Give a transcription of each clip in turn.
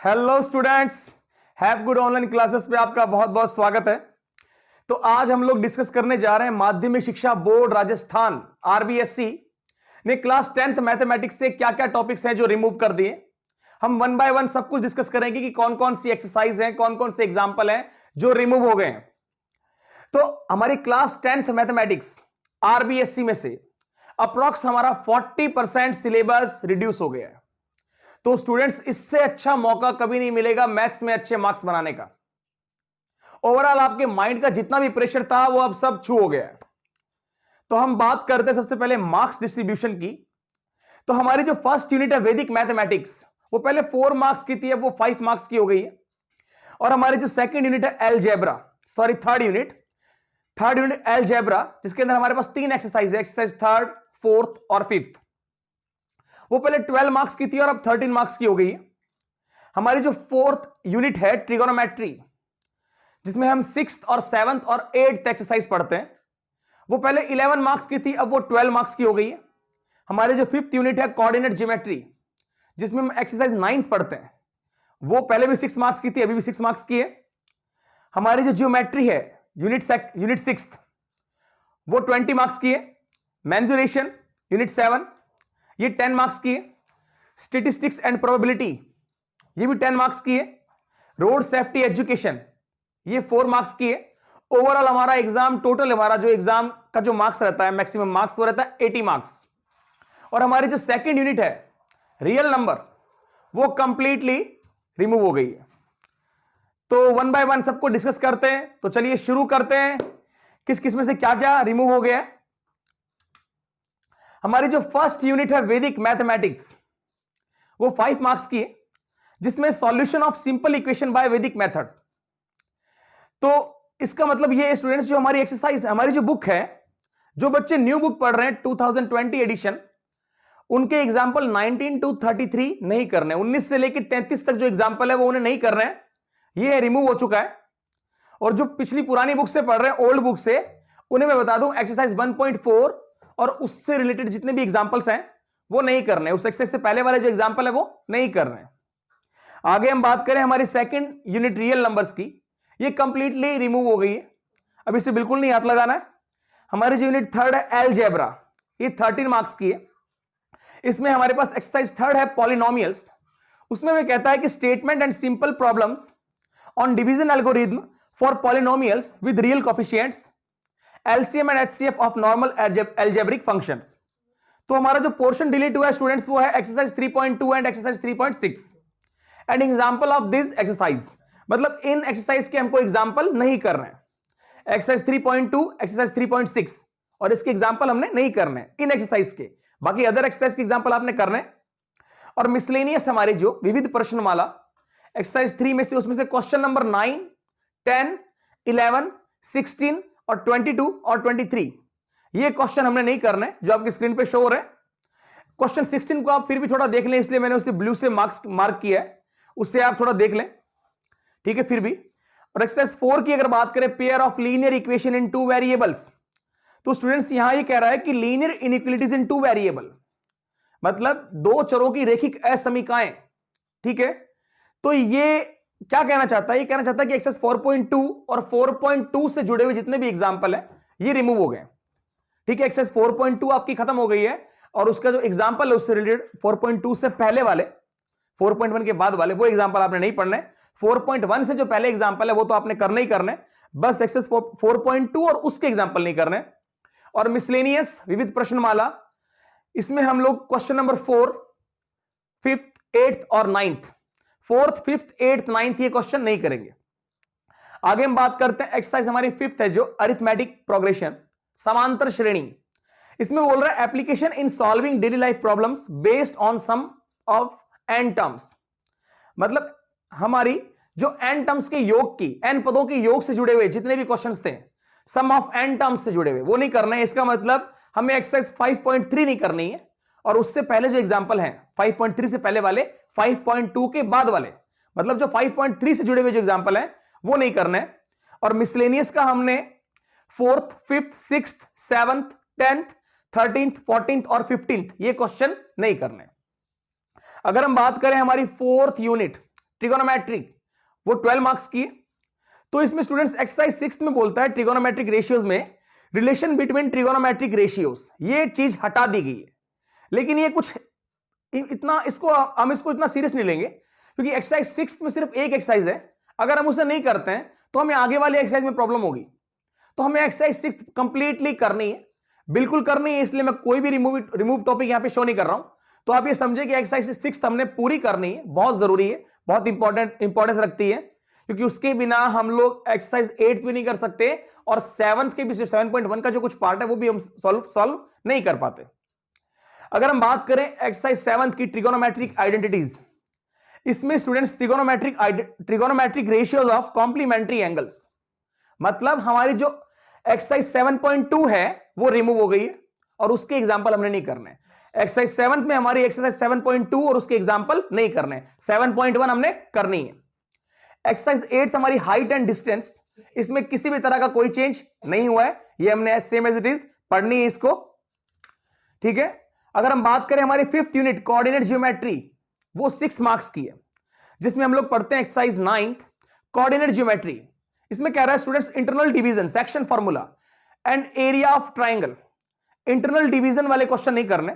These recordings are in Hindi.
Hello students, have good online classes पे आपका बहुत बहुत स्वागत है। तो आज हम लोग डिस्कस करने जा रहे हैं माध्यमिक शिक्षा बोर्ड राजस्थान आरबीएससी ने क्लास 10th मैथमेटिक्स से क्या क्या टॉपिक्स हैं जो रिमूव कर दिए। हम वन बाय वन सब कुछ डिस्कस करेंगे कि कौन कौन सी एक्सरसाइज हैं, कौन कौन से एग्जाम्पल हैं जो रिमूव हो गए हैं। तो हमारी क्लास 10th मैथमेटिक्स आरबीएससी में से अप्रॉक्स हमारा 40% सिलेबस रिड्यूस हो गया है। तो स्टूडेंट्स, इससे अच्छा मौका कभी नहीं मिलेगा मैथ्स में अच्छे मार्क्स बनाने का। ओवरऑल आपके माइंड का जितना भी प्रेशर था वो अब सब छू हो गया है। तो हम बात करते हैं सबसे पहले मार्क्स डिस्ट्रीब्यूशन की। तो हमारी जो फर्स्ट यूनिट है वैदिक मैथमेटिक्स, वो पहले 4 मार्क्स की थी, अब वो 5 मार्क्स की हो गई है। और हमारी जो सेकंड यूनिट है algebra, sorry third unit algebra, जिसके अंदर हमारे पास 3 एक्सरसाइज है, एक्सरसाइज थर्ड, फोर्थ और फिफ्थ। वो पहले 12 मार्क्स की थी और अब 13 मार्क्स की हो गई है। हमारी जो फोर्थ यूनिट है ट्रिगोनोमेट्री, जिसमें हम 6th और 7th और 8th एक्सरसाइज पढ़ते हैं, वो पहले 11 मार्क्स की थी, अब वो 12 मार्क्स की हो गई है। हमारी जो फिफ्थ यूनिट है कोऑर्डिनेट ज्योमेट्री, जिसमें हम एक्सरसाइज 9th पढ़ते हैं, वो पहले भी 6 मार्क्स की थी, अभी भी 6 मार्क्स की है। हमारी जो ज्योमेट्री है यूनिट 6th, वो 20 मार्क्स की है। मेंसुरेशन यूनिट 7, ये 10 मार्क्स की है। स्टेटिस्टिक्स एंड प्रोबेबिलिटी, ये भी 10 मार्क्स की है। रोड सेफ्टी एजुकेशन, ये 4 मार्क्स की है। ओवरऑल हमारा एग्जाम टोटल, हमारा जो एग्जाम का जो मार्क्स रहता है, मैक्सिमम मार्क्स, वो रहता है 80 मार्क्स। और हमारी जो सेकंड यूनिट है रियल नंबर, वो कंप्लीटली रिमूव हो गई है। तो वन बाय वन सबको डिस्कस करते हैं। तो चलिए शुरू करते हैं, किस किस में से क्या क्या रिमूव हो गया है। हमारी जो फर्स्ट यूनिट है वैदिक मैथमेटिक्स, वो 5 मार्क्स की है, जिसमें solution of simple equation by वैदिक मेथड। तो इसका मतलब ये स्टूडेंट्स, जो हमारी एक्सरसाइज, हमारी जो बुक है, जो बच्चे न्यू बुक पढ़ रहे हैं 2020 एडिशन, उनके एग्जाम्पल 19 to 33 नहीं करने, 19 से लेकर 33 तक जो एग्जाम्पल है वो उन्हें नहीं कर रहे हैं, ये रिमूव हो चुका है। और जो पिछली पुरानी बुक से पढ़ रहे हैं, ओल्ड बुक से, उन्हें मैं बता दूं एक्सरसाइज 1.4 और उससे रिलेटेड जितने भी एग्जाम्पल्स हैं वो नहीं करने, उस एक्सरसाइज से पहले वाले जो एग्जाम्पल है वो नहीं कर रहे हैं। आगे हम बात करें हमारी सेकंड यूनिट रियल नंबर्स की, ये कंप्लीटली रिमूव हो गई है, अब इसे बिल्कुल नहीं हाथ लगाना है। हमारी जो यूनिट थर्ड है अलजेब्रा, ये 13 मार्क्स की है। इसमें हमारे पास एक्सरसाइज थर्ड है पॉलिनोमियल्स, उसमें मैं कहता है कि statement and simple problems on division algorithm for polynomials with real coefficients, LCM and HCF of normal algebraic functions. तो हमारा जो पोर्शन डिलीट हुआ है स्टूडेंट्स, वो है exercise 3.2 and exercise 3.6 and example of this exercise. मतलब इन एक्सरसाइज के हमको एग्जांपल नहीं कर रहे हैं, एक्सरसाइज 3.2, एक्सरसाइज 3.6 और इसके एग्जांपल हमने नहीं करने इन एक्सरसाइज के, बाकी अदर एक्सरसाइज के एग्जांपल आपने करने। और मिसलेनियस हमारी जो विविध प्रश्नमाला एक्सरसाइज 3 में से, उसमें से क्वेश्चन नंबर 9, 10, 11, 16 और 22 और 23, ये क्वेश्चन हमने नहीं करने जो आपकी स्क्रीन पे शो हो रहे हैं। क्वेश्चन 16 को आप फिर भी थोड़ा देख लें, इसलिए मैंने उसे ब्लू से मार्क किया है, उससे आप थोड़ा देख लें, ठीक है फिर भी। और एक्सरसाइज 4 की अगर बात करें, pair of linear equation in 2 variables, तो स्टूडेंट्स यहां ये कह रहा है कि लीनियर इनइक्वालिटीज इन 2 वेरिएबल, मतलब 2 चरों की रेखिक असमीकाएं, ठीक है। तो ये क्या कहना चाहता है, ये कहना चाहता है कि एक्सरसाइज 4.2 और 4.2 से जुड़े हुए जितने भी एग्जाम्पल है ये रिमूव हो गए, ठीक है। एक्सरसाइज 4.2 आपकी खत्म हो गई है और उसका जो एग्जाम्पल है उससे रिलेटेड 4.2 से पहले वाले, 4.1 के बाद वाले, वो एग्जाम्पल आपने नहीं पढ़ने। 4.1 से जो पहले एग्जाम्पल है वो तो आपने करने ही करने, बस एक्सरसाइज 4.2 और उसके एग्जाम्पल नहीं करने। और मिसलेनियस विविध प्रश्नमाला, इसमें हम लोग क्वेश्चन नंबर 4, 5th, 8th और 9th, 4th, 5th, 8th, 9th ये क्वेश्चन नहीं करेंगे। आगे हम बात करते हैं एक्सरसाइज हमारी 5th है जो अरिथमेटिक प्रोग्रेशन, समांतर श्रेणी। इसमें बोल रहा है application in solving daily life problems based on sum of n terms. मतलब हमारी जो एन टर्म्स के योग की, एन पदों के योग से जुड़े हुए जितने भी क्वेश्चंस थे, सम ऑफ एन टर्म्स से जुड़े हुए, वो नहीं करना है। इसका मतलब हमें एक्सरसाइज 5.3 नहीं करनी है, और उससे पहले जो एग्जांपल हैं 5.3 से पहले वाले, 5.2 के बाद वाले, मतलब जो 5.3 से जुड़े हुए जो एग्जांपल हैं वो नहीं करना है। और मिसलेनियस का हमने 4th, 5th, 6th, 7th, 10th, 13th, 14th और 15th ये क्वेश्चन नहीं करने। अगर हम बात करें हमारी 4th यूनिट ट्रिगोनोमेट्रिक, वो 12 मार्क्स की है। तो इसमें स्टूडेंट्स एक्सरसाइज 6 में बोलता है ट्रिगोनोमेट्रिक रेशियोज में रिलेशन बिटवीन ट्रिगोनोमेट्रिक रेशियोज, ये चीज हटा दी गई है। लेकिन ये कुछ इतना हम इसको इतना सीरियस नहीं लेंगे, क्योंकि एक्सरसाइज 6 में सिर्फ एक एक्सरसाइज है, अगर हम उसे नहीं करते हैं तो हमें आगे वाली एक्सरसाइज में प्रॉब्लम होगी। तो हमें एक्सरसाइज 6 कंप्लीटली करनी है, बिल्कुल करनी है, इसलिए मैं कोई भी रिमूव टॉपिक यहां पे शो नहीं कर रहा हूं। तो आप ये समझे कि एक्सरसाइज 6 हमने पूरी करनी है, बहुत जरूरी है, बहुत इंपॉर्टेंस रखती है, क्योंकि उसके बिना हम लोग एक्सरसाइज 8 भी नहीं कर सकते, और 7 के भी 7.1 का जो कुछ पार्ट है वो भी हम सॉल्व नहीं कर पाते। अगर हम बात करें एक्सरसाइज 7 की ट्रिगोनोमेट्रिक आइडेंटिटीज, इसमें students trigonometric ratios of complementary angles, मतलब हमारी जो एक्सरसाइज 7.2 है वो रिमूव हो गई है और उसके एग्जांपल हमने नहीं करने। एक्सरसाइज 7 में हमारी एक्सरसाइज 7.2 और उसके एग्जांपल नहीं करने, 7.1 हमने करनी है। एक्सरसाइज 8 हमारी हाइट एंड डिस्टेंस, इसमें किसी भी तरह का कोई चेंज नहीं हुआ है, ये हमने सेम एज इट इज पढ़नी है इसको, ठीक है। अगर हम बात करें हमारी 5th यूनिट कोऑर्डिनेट ज्योमेट्री, वो 6 मार्क्स की है, जिसमें हम लोग पढ़ते हैं एक्सरसाइज 9 कोऑर्डिनेट ज्योमेट्री। इसमें कह रहा है students internal division, section formula and area of triangle. Internal division वाले क्वेश्चन नहीं करने,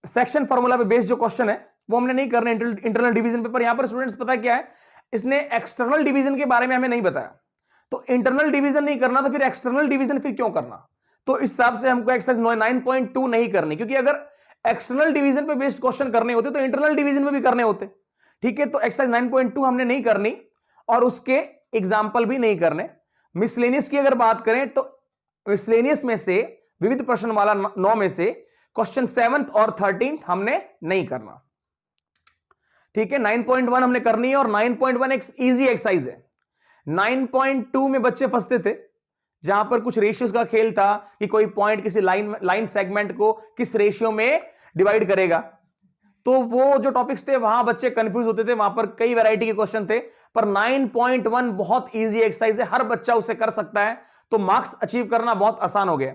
सेक्शन फार्मूला पे बेस्ड जो क्वेश्चन है वो हमने नहीं करने इंटरनल डिवीजन पे। पर यहां पर स्टूडेंट्स पता क्या है, इसने एक्सटर्नल डिवीजन के बारे में हमें नहीं बताया, तो इंटरनल डिवीजन नहीं करना तो फिर एक्सटर्नल डिवीजन फिर क्यों करना। तो इस हिसाब से हमको एक्सरसाइज 9.2 नहीं करनी, क्योंकि अगर एक्सटर्नल डिवीजन पे बेस्ड क्वेश्चन करने होते तो इंटरनल डिवीजन में भी करने होते, ठीक है। तो एक्सरसाइज 9.2 हमने नहीं करनी और उसके एग्जाम्पल भी नहीं करने। मिसलेनियस की अगर बात करें तो मिसलेनियस में से विविध प्रश्न वाला 9 में से क्वेश्चन 7th और 13th हमने नहीं करना, ठीक है। 9.1 हमने करनी है और 9.1 एक इजी एक्सरसाइज है। 9.2 में बच्चे फंसते थे, जहां पर कुछ रेशियोज का खेल था कि कोई पॉइंट किसी लाइन सेगमेंट को किस रेशियो में डिवाइड करेगा, तो वो जो टॉपिक्स थे वहां बच्चे कंफ्यूज होते थे, वहां पर कई वैरायटी के क्वेश्चन थे। पर 9.1 बहुत इजी एक्सरसाइज है, हर बच्चा उसे कर सकता है, तो मार्क्स अचीव करना बहुत आसान हो गया।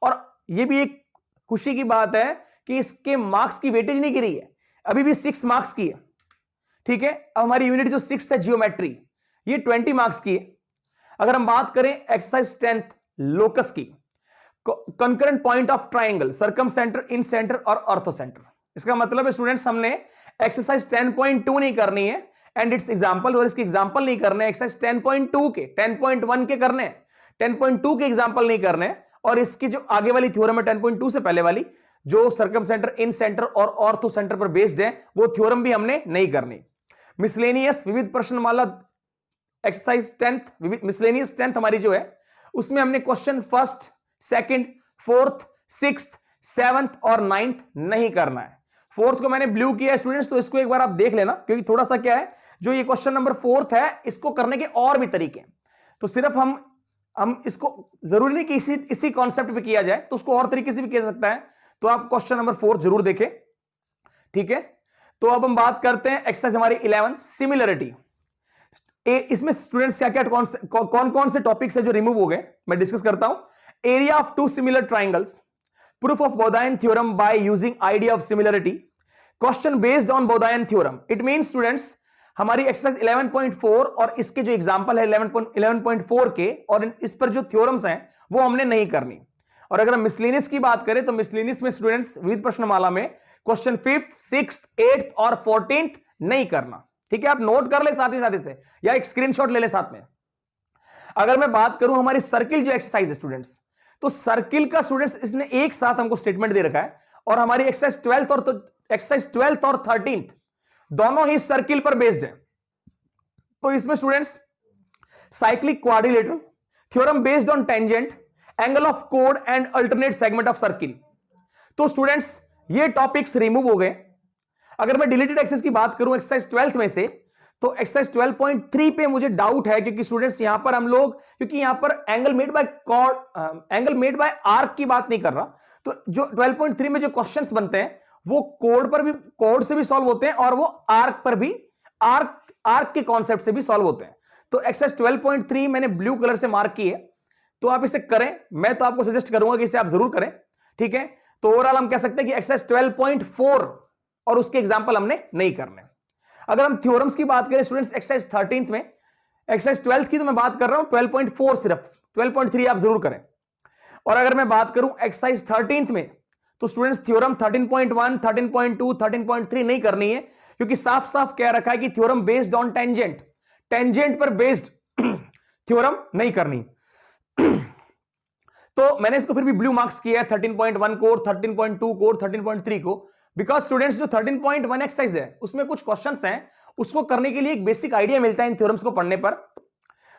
और यह भी एक खुशी की बात है कि इसके मार्क्स की वेटेज नहीं गिरी है, अभी भी 6 मार्क्स की है, ठीक है। अब हमारी यूनिट जो 6th है जियोमेट्री, ये 20 मार्क्स की है। अगर हम बात करें एक्सरसाइज 10th लोकस की, concurrent point of triangle, circum centre, in centre और ऑर्थो सेंटर, इसका मतलब है स्टूडेंट्स हमने एक्सरसाइज 10.2 नहीं करनी है एंड इट्स एग्जांपल, और इसके एग्जांपल नहीं करने। एक्सरसाइज 10.2 के 10.1 के करने, 10.2 के एग्जांपल नहीं करने, और इसकी जो आगे वाली थ्योरम है 10.2 से पहले वाली, जो सर्कम सेंटर, इन सेंटर और ऑर्थो सेंटर पर बेस्ड है, वो थ्योरम भी हमने नहीं करनी। मिसलेनियस विविध प्रश्नमाला एक्सरसाइज 10th मिसलेनियस 10th हमारी जो है, उसमें हमने question 1st, 2nd, 4th, 6th, 7th और 9th नहीं करना है। 4th को मैंने ब्लू किया स्टूडेंट्स, तो इसको एक बार आप देख लेना, क्योंकि थोड़ा सा क्या है, जो ये क्वेश्चन नंबर 4th है, इसको करने के और भी तरीके हैं। तो सिर्फ हम इसको जरूरी नहीं कि इसी कॉन्सेप्ट पे किया जाए, तो उसको और तरीके से भी किया सकता है। तो आप क्वेश्चन नंबर 4 जरूर देखें, ठीक है। तो अब हम बात करते हैं एक्सरसाइज हमारी 11 सिमिलरिटी। इसमें स्टूडेंट्स क्या क्या कौन कौन से टॉपिक्स है जो रिमूव हो गए, मैं डिस्कस करता हूं। Area of 2 similar triangles, proof of Baudhayana theorem by using idea of similarity, question based on Baudhayana theorem. It means students हमारी एक्सरसाइज 11.4 और इसके जो एग्जांपल है 11.4 के, और इस पर जो थ्योरम्स हैं वो हमने नहीं करनी। और अगर हम मिसलेनियस की बात करें तो मिसलेनियस में स्टूडेंट्स विविध प्रश्नमाला में क्वेश्चन 5th, 6th, 8th और 14th नहीं करना, ठीक है। आप नोट कर ले साथ ही से, या एक स्क्रीनशॉट ले ले साथ में। अगर मैं बात करूं हमारी सर्किल जो एक्सरसाइज है स्टूडेंट्स, तो सर्किल का स्टूडेंट्स इसने एक साथ हमको स्टेटमेंट दे रखा है, और हमारी एक्सरसाइज 12th और 13th दोनों ही सर्किल पर बेस्ड है। तो इसमें students cyclic quadrilateral, theorem based on tangent, angle of code and alternate segment of circle. तो स्टूडेंट्स ये टॉपिक्स रिमूव हो गए। अगर मैं डिलीटेड एक्सरसाइज की बात करूं एक्सरसाइज 12th में से, तो एक्सरसाइज 12.3 पे मुझे डाउट है, क्योंकि स्टूडेंट्स यहां पर हम लोग, क्योंकि यहां पर एंगल मेड बाय आर्क की बात नहीं कर रहा, तो जो 12.3 में जो क्वेश्चंस बनते हैं वो कोड से भी सॉल्व होते हैं, और वो आर्क पर भी, आर्क के कॉन्सेप्ट से भी सॉल्व होते हैं। तो एक्सरसाइज 12.3 मैंने ब्लू कलर से मार्क की है, तो आप इसे करें, मैं तो आपको सजेस्ट करूंगा कि इसे आप जरूर करें, ठीक है। तो ओवरऑल हम कह सकते हैं कि एक्सरसाइज 12.4 और उसके एग्जाम्पल हमने नहीं करने। अगर हम थ्योरम्स की बात करें स्टूडेंट्स एक्सरसाइज 13th में, एक्सरसाइज 12th की तो मैं बात कर रहा हूं 12.4 सिर्फ, 12.3 आप जरूर करें। और अगर मैं बात करूं एक्सरसाइज 13th में तो स्टूडेंट्स थ्योरम 13.1, 13.2, 13.3 नहीं करनी है, क्योंकि साफ साफ कह रखा है कि theorem based on tangent, tangent पर बेस्ड थ्योरम नहीं करनी। तो मैंने इसको फिर भी ब्लू मार्क्स किया है 13.1 को, 13.2 को, 13.3 को, बिकॉज स्टूडेंट्स जो 13.1 एक्सरसाइज है उसमें कुछ क्वेश्चंस हैं, उसको करने के लिए एक बेसिक आइडिया मिलता है इन थ्योरम्स को पढ़ने पर।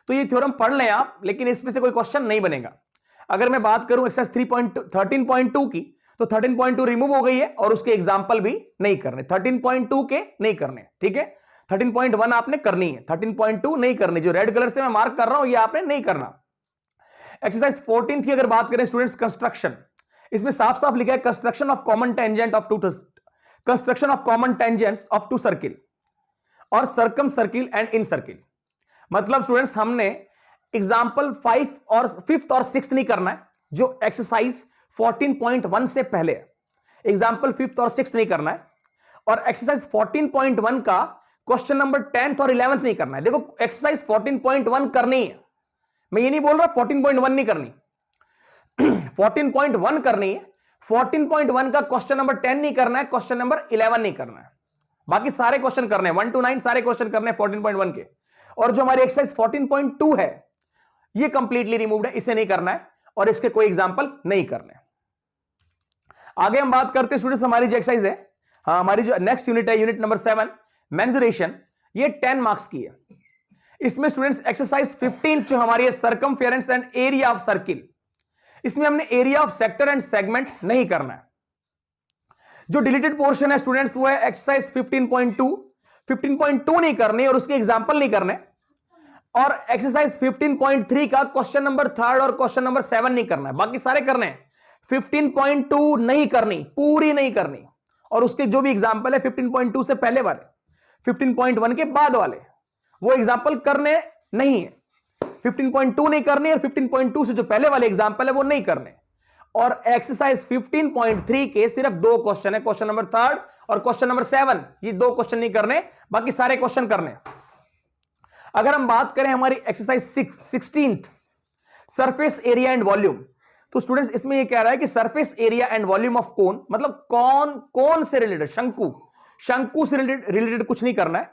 तो ये थ्योरम पढ़ लें आप, लेकिन इसमें से कोई क्वेश्चन नहीं बनेगा। अगर मैं बात करूं एक्सरसाइज 13.2 की, तो 13.2 रिमूव हो गई है और उसके एग्जाम्पल भी नहीं करने, 13.2 के नहीं करने, ठीक है। 13.1 आपने करनी है, 13.2 नहीं करनी, जो रेड कलर से मैं मार्क कर रहा हूं ये आपने नहीं करना। एक्सरसाइज 14 की अगर बात करें स्टूडेंट्स, कंस्ट्रक्शन, इसमें साफ साफ लिखा है construction of common tangent of construction of common tangents of two circle और circumcircle and incircle. मतलब स्टूडेंट्स हमने एग्जाम्पल 5 और 5th और 6th नहीं करना है, जो एक्सरसाइज 14.1 से पहले, एग्जाम्पल 5th और 6th नहीं करना है, और एक्सरसाइज 14.1 का क्वेश्चन नंबर 10th और 11th नहीं करना है। देखो एक्सरसाइज 14.1 करनी है, मैं ये नहीं बोल रहा 14.1 नहीं करनी, 14.1 करनी है। 14.1 का क्वेश्चन नंबर 10 नहीं करना है, क्वेश्चन नंबर 11 नहीं करना है, बाकी सारे क्वेश्चन करने हैं, 1 to 9 सारे क्वेश्चन करने हैं 14.1 के। और जो हमारी एक्सरसाइज 14.2 है ये कंप्लीटली रिमूव्ड है, इसे नहीं करना है और इसके कोई एग्जांपल नहीं करने। आगे हम बात करते हैं स्टूडेंट्स हमारी जो एक्सरसाइज है, हमारी जो नेक्स्ट यूनिट है, यूनिट नंबर 7 मेंसुरेशन, ये 10 मार्क्स की है। इसमें स्टूडेंट्स एक्सरसाइज 15 जो हमारी है circumference and area of circle, इसमें हमने area of sector and segment नहीं करना है। जो डिलीटेड पोर्शन है स्टूडेंट्स वो है एक्सरसाइज 15.2, 15.2 नहीं करनी और उसके एग्जांपल नहीं करने, और एक्सरसाइज 15.3 का क्वेश्चन नंबर 3 और क्वेश्चन नंबर 7 नहीं करना है, बाकी सारे करने हैं। 15.2 नहीं करनी, पूरी नहीं करनी, और उसके जो भी एग्जांपल है 15.2 से पहले वाले, 15.1 के बाद वाले, वो एग्जांपल करने नहीं है। 15.2 नहीं करनी और 15.2 से जो पहले वाले एग्जांपल है वो नहीं करने। और एक्सरसाइज 15.3 के सिर्फ 2 क्वेश्चन है, क्वेश्चन नंबर 3 और क्वेश्चन नंबर 7, ये 2 क्वेश्चन नहीं करने, बाकी सारे क्वेश्चन करने। अगर हम बात करें हमारी exercise 16th surface area and volume, तो स्टूडेंट्स इसमें ये कह रहा है कि surface area and volume of cone, मतलब कौन से रिलेटेड, शंकु से रिलेटेड कुछ नहीं करना है,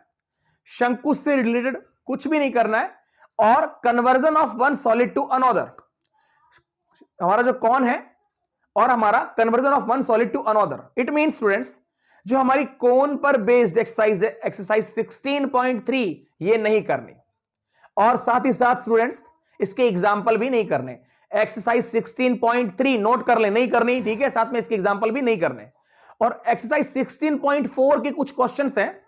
शंकु से रिलेटेड कुछ भी नहीं करना है, और conversion of one solid to another, हमारा जो कौन है और हमारा conversion of one solid to another. It means students जो हमारी कोन पर बेस्ड एक्सरसाइज है एक्सरसाइज 16.3 ये नहीं करनी, और साथ ही साथ स्टूडेंट्स इसके एग्जाम्पल भी नहीं करने। एक्सरसाइज 16.3 नोट कर ले, नहीं करनी, ठीक है, साथ में इसके एग्जाम्पल भी नहीं करने। और एक्सरसाइज 16.4 के कुछ क्वेश्चंस हैं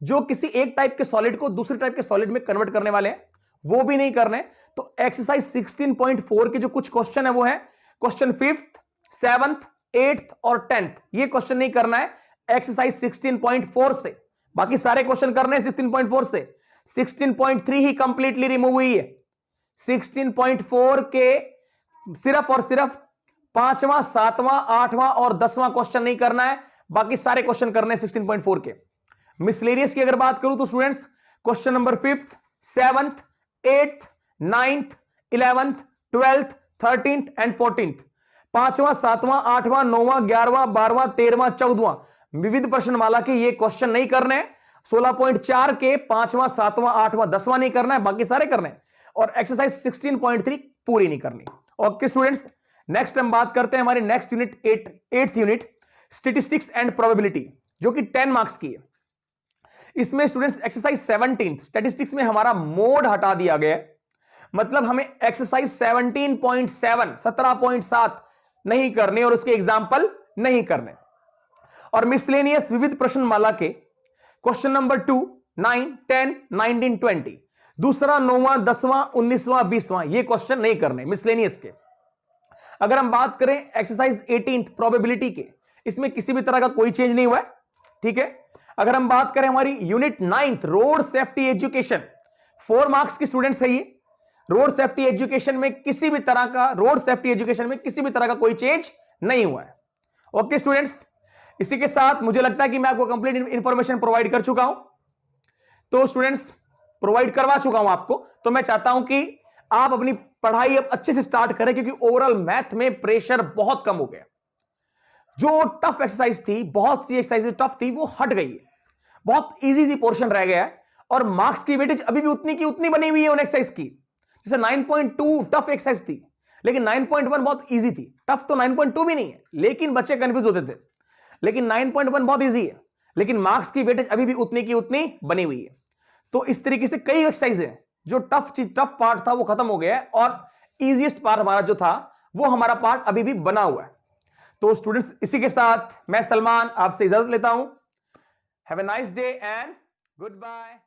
जो किसी एक टाइप के सॉलिड को दूसरे टाइप के सॉलिड में कन्वर्ट करने वाले हैं, वो भी नहीं करने। तो एक्सरसाइज 16.4 के जो कुछ क्वेश्चन है वो है क्वेश्चन 5th, 7th, 8th और 10th, ये क्वेश्चन नहीं करना है एक्सरसाइज 16.4 से, बाकी सारे क्वेश्चन करने हैं 16.4 से। 16.3 ही कंप्लीटली रिमूव हुई है। 16.4 के सिर्फ और सिर्फ 5वां, 7वां, 8वां और 10वां क्वेश्चन नहीं करना है, बाकी सारे क्वेश्चन करने हैं 16.4 के। मिसलेनियस की अगर बात करूं तो students question number 5th, 7th, 8th, 9th, 11th, 12th, 13th and 14th, 5वां, 7वां, 8वां, 9वां, 11वां, 12वां, 13वां, 14वां विविध प्रश्नमाला के ये क्वेश्चन नहीं करने। 16.4 के 5वां, 7वां, 8वां, 10वां नहीं करना है, बाकी सारे करने हैं। और एक्सरसाइज 16.3 पूरी नहीं करनी। ओके स्टूडेंट्स, नेक्स्ट हम बात करते हैं हमारी next unit 8th unit statistics and probability, जो कि 10 मार्क्स की है। इसमें स्टूडेंट्स एक्सरसाइज 17 स्टैटिस्टिक्स में हमारा मोड हटा दिया गया है, मतलब हमें एक्सरसाइज 17.7 17.7 नहीं करने और उसके एग्जाम्पल नहीं करने। और मिसलेनियस विविध प्रश्नमाला के क्वेश्चन नंबर 2, 9, 10, 19, 20 दूसरा, 9वां, 10वां, 19वां, 20वां ये क्वेश्चन नहीं करने मिसलेनियस के। अगर हम बात करें एक्सरसाइज 18th प्रोबेबिलिटी के, इसमें किसी भी तरह का कोई चेंज नहीं हुआ है, ठीक है। अगर हम बात करें हमारी unit 9th road safety education, 4 marks की स्टूडेंट्स है ये। रोड सेफ्टी एजुकेशन में किसी भी तरह का कोई चेंज नहीं हुआ है। ओके स्टूडेंट्स, इसी के साथ मुझे लगता है कि मैं आपको कंप्लीट इंफॉर्मेशन प्रोवाइड कर चुका हूं। तो स्टूडेंट्स प्रोवाइड करवा चुका हूं आपको, तो मैं चाहता हूं कि आप अपनी पढ़ाई अब अच्छे से स्टार्ट करें, क्योंकि ओवरऑल मैथ में प्रेशर बहुत कम हो गया। जो टफ एक्सरसाइज थी, बहुत सी एक्सरसाइज टफ थी, वो हट गई है, बहुत इजी सी पोर्शन रह गया है, और मार्क्स की वेटेज अभी भी उतनी की उतनी बनी हुई है उन एक्सरसाइज की। जैसे 9.2 टफ एक्सरसाइज थी, लेकिन 9.1 बहुत इजी थी। टफ तो 9.2 भी नहीं है, लेकिन बच्चे कंफ्यूज होते थे। लेकिन 9.1 बहुत इजी है, लेकिन मार्क्स की वेटेज अभी भी उतनी की उतनी बनी हुई है। तो इस तरीके से कई एक्सरसाइज है, जो टफ पार्ट था वो खत्म हो गया है, और इजीएस्ट पार्ट हमारा जो था वो हमारा पार्ट अभी भी बना हुआ है। तो स्टूडेंट्स, इसी के साथ मैं सलमान आपसे इजाजत लेता हूं। Have a nice day and good bye.